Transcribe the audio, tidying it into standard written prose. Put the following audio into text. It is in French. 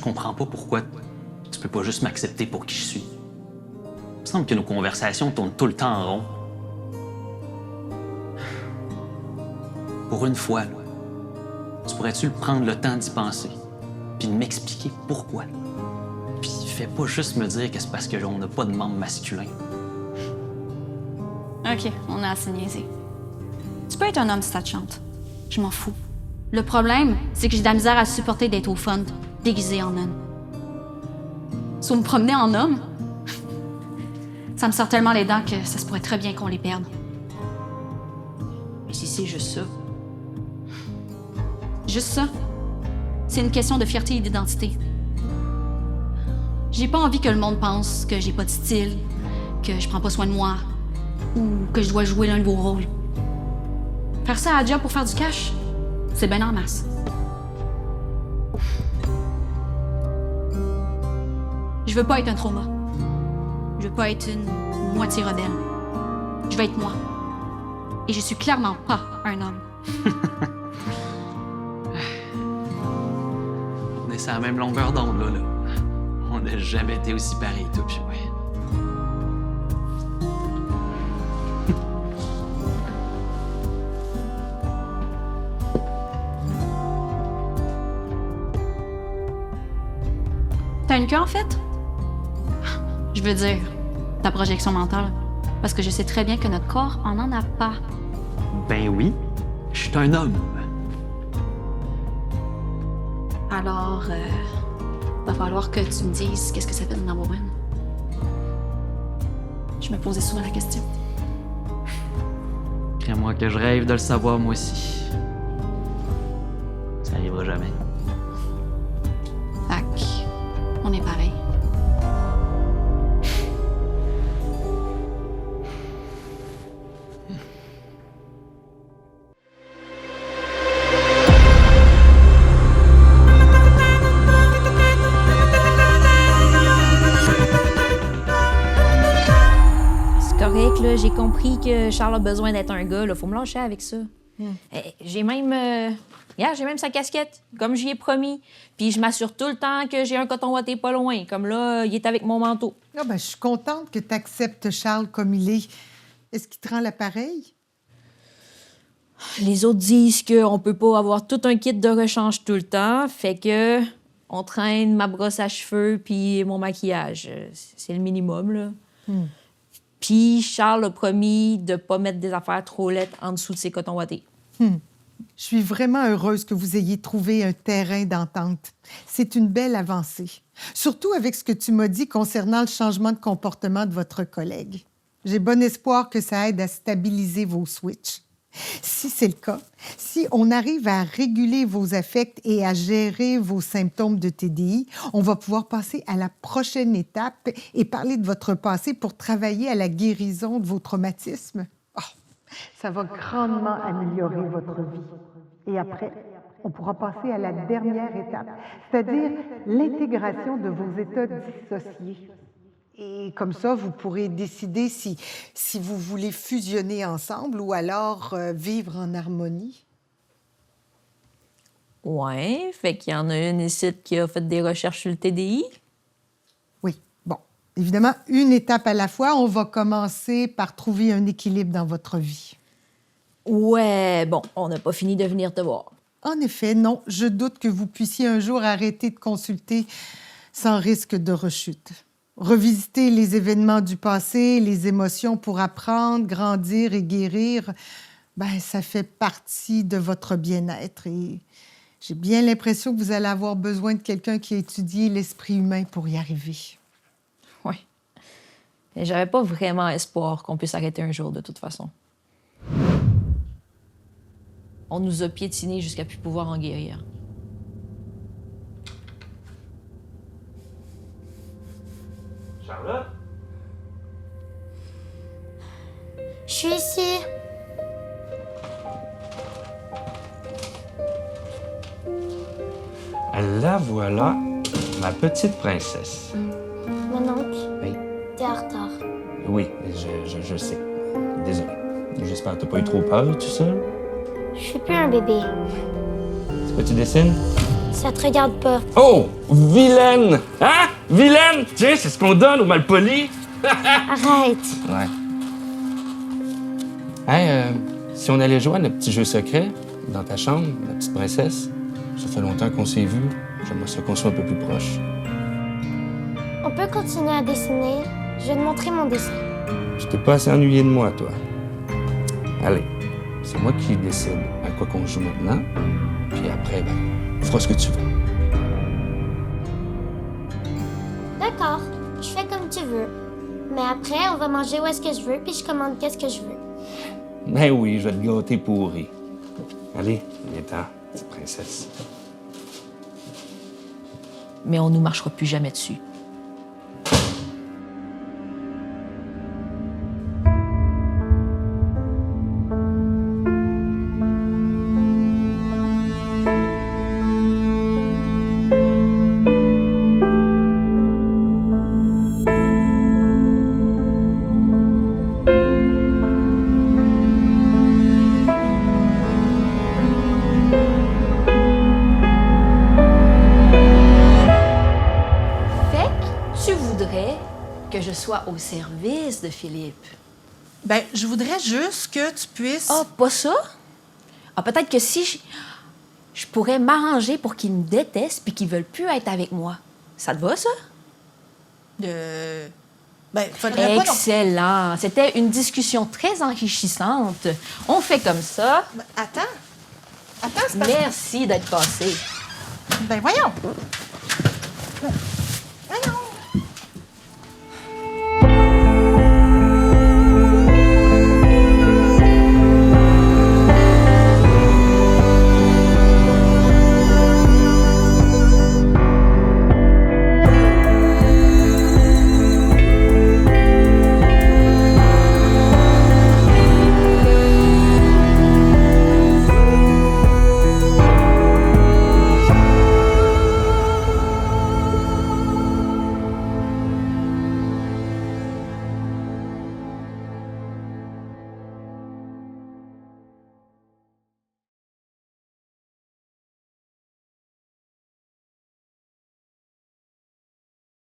comprends pas pourquoi tu peux pas juste m'accepter pour qui je suis. Il me semble que nos conversations tournent tout le temps en rond. Pour une fois, là, tu pourrais-tu prendre le temps d'y penser, puis de m'expliquer pourquoi? Puis fais pas juste me dire que c'est parce qu'on n'a pas de membre masculin. OK, on a assez niaisé. Tu peux être un homme si ça te chante. Je m'en fous. Le problème, c'est que j'ai de la misère à supporter d'être au fun, déguisé en homme. Si on me promenait en homme, ça me sort tellement les dents que ça se pourrait très bien qu'on les perde. Mais si c'est juste ça... Juste ça. C'est une question de fierté et d'identité. J'ai pas envie que le monde pense que j'ai pas de style, que je prends pas soin de moi, ou que je dois jouer l'un de vos rôles. Faire ça à la job pour faire du cash, c'est ben en masse. Je veux pas être un trauma. Je veux pas être une moitié rebelle. Je veux être moi. Et je suis clairement pas un homme. On est sur la même longueur d'onde, là. On n'a jamais été aussi pareils, toi puis moi. T'as une queue, en fait? Je veux dire, ta projection mentale. Parce que je sais très bien que notre corps en a pas. Ben oui, je suis un homme. Alors, va falloir que tu me dises qu'est-ce que ça fait de number one. Je me posais souvent la question. Crée-moi que je rêve de le savoir, moi aussi. Ça arrivera jamais. Fac, on est pareil. Correct, là, j'ai compris que Charles a besoin d'être un gars, là. Faut me lâcher avec ça. J'ai même... j'ai même sa casquette, comme j'y ai promis. Puis je m'assure tout le temps que j'ai un coton watté pas loin. Comme là, il est avec mon manteau. Ah ben, je suis contente que tu acceptes Charles comme il est. Est-ce qu'il te rend l'appareil? Les autres disent qu'on peut pas avoir tout un kit de rechange tout le temps. Fait que on traîne ma brosse à cheveux puis mon maquillage. C'est le minimum, là. Puis Charles a promis de pas mettre des affaires trop laides en dessous de ses cotons wattés. Je suis vraiment heureuse que vous ayez trouvé un terrain d'entente. C'est une belle avancée. Surtout avec ce que tu m'as dit concernant le changement de comportement de votre collègue. J'ai bon espoir que ça aide à stabiliser vos switches. Si c'est le cas, si on arrive à réguler vos affects et à gérer vos symptômes de TDI, on va pouvoir passer à la prochaine étape et parler de votre passé pour travailler à la guérison de vos traumatismes. Oh, ça va grandement améliorer votre vie. Et après, on pourra passer à la dernière étape, c'est-à-dire l'intégration de vos états dissociés. Et comme ça, vous pourrez décider si vous voulez fusionner ensemble ou alors vivre en harmonie. Ouais, fait qu'il y en a une ici qui a fait des recherches sur le TDI. Oui, bon. Évidemment, une étape à la fois, on va commencer par trouver un équilibre dans votre vie. Ouais, bon, on n'a pas fini de venir te voir. En effet, non, je doute que vous puissiez un jour arrêter de consulter sans risque de rechute. Revisiter les événements du passé, les émotions pour apprendre, grandir et guérir, ben ça fait partie de votre bien-être. Et j'ai bien l'impression que vous allez avoir besoin de quelqu'un qui a étudié l'esprit humain pour y arriver. Oui. Mais j'avais pas vraiment espoir qu'on puisse arrêter un jour, de toute façon. On nous a piétinés jusqu'à plus pouvoir en guérir. Charlotte? Je suis ici. La voilà, ma petite princesse. Mon oncle, Oui, t'es en retard. oui, je sais. Désolé. J'espère que t'as pas eu trop peur, tout seul. Je suis plus un bébé. C'est quoi tu dessines? Ça te regarde pas. Oh! Vilaine! Hein? Vilaine! Tiens, c'est ce qu'on donne aux malpolis. Arrête. Ouais. Hey, si on allait jouer à notre petit jeu secret dans ta chambre, la petite princesse, ça fait longtemps qu'on s'est vus. J'aimerais ça qu'on soit un peu plus proches. On peut continuer à dessiner. Je vais te montrer mon dessin. Je t'ai pas assez ennuyé de moi, toi. Allez, c'est moi qui décide à quoi qu'on joue maintenant. Puis après, ben, on fera ce que tu veux. D'accord, je fais comme tu veux. Mais après, on va manger où est-ce que je veux, puis je commande qu'est-ce que je veux. Ben oui, je vais te gâter pourri. Allez, viens-t'en, petite princesse. Mais on nous marchera plus jamais dessus. Tu voudrais que je sois au service de Philippe. Ben, je voudrais juste que tu puisses... Ah, pas ça? Ah, peut-être que si je pourrais m'arranger pour qu'ils me détestent puis qu'ils veulent plus être avec moi. Ça te va, ça? Ben, faudrait pas... non- Excellent. C'était une discussion très enrichissante. On fait comme ça. Ben, attends. Attends, c'est parce... Merci d'être passé. Ben, voyons.